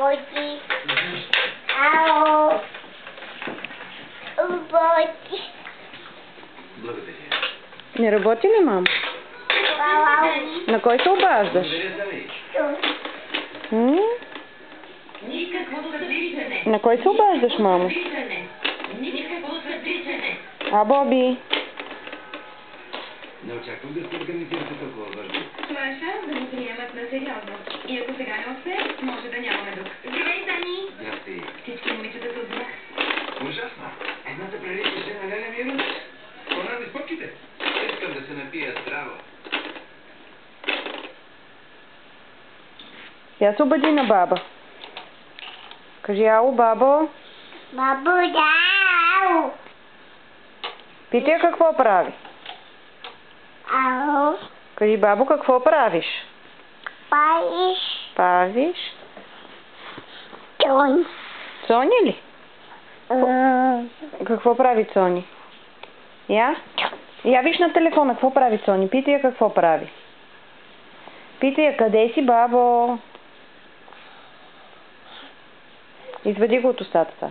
Работи. Ало. Работи. Благодаря. Не работи ли, мама? На кой се обаждаш? На кой се обаждаш, мамо? А, Боби? Не очаквам да се организирате толкова важно. Това е шанс да го приемат на сериозно. И ако сега не успеем, може да нямаме друг. Здравей, Дани. Здрасти. Всички момичета са от вас. Ужасно. Едната приличаше на Леля Мирус. Она ми спъпките. Искам да се напия здраво. Я се обади на баба. Кажи, ало, бабо. Бабу, ау. Питай какво прави. Ау. Кажи, бабо, какво правиш? Паиш. Пазиш? Тон. Сони ли? Какво прави Сони? Я? Я виж на телефона, какво прави Сони? Питай я какво прави. Питай я, къде си, бабо? Извади го от устата.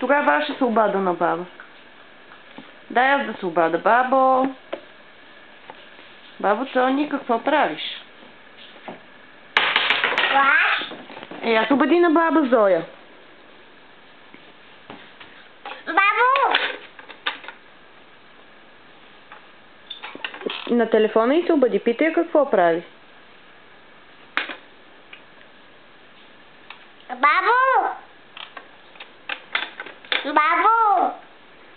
Тогава аз ще се обада на баба. Дай аз да се обада. Бабо! Бабо Сони, какво правиш? Аз обади на баба Зоя. Бабу! На телефона и се обади. Питай какво прави. Бабу! Бабу!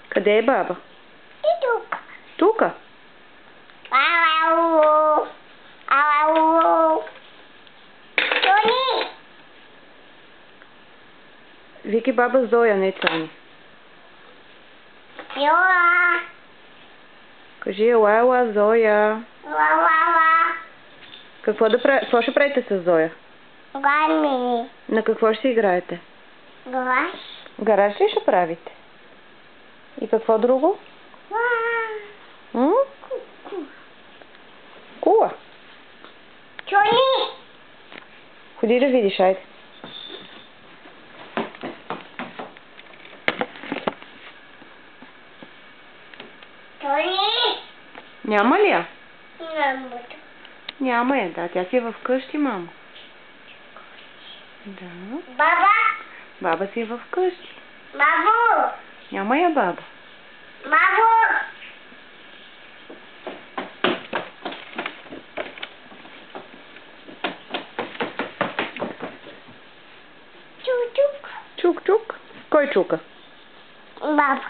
Къде е баба? И тук. Тука. Ау! Ау! Сони! Вики баба Зоя, не Сони. Йоа! Кажи, ела, Зоя. Ла-ла-ла! Какво да прави? Какво ще правите с Зоя? Гани! На какво ще си играете? Глас! Гараж ли ще правите? И какво друго? М? Кула. Сони! Ходи да видиш, айде. Сони! Няма ли я? Няма. Няма я, да. Тя си е вкъщи, мамо. Да. Баба! Баба си е вкъщи. Бабу! Няма я баба. Бабу! Чук-чук. Чук-чук. Кой чука? Баба.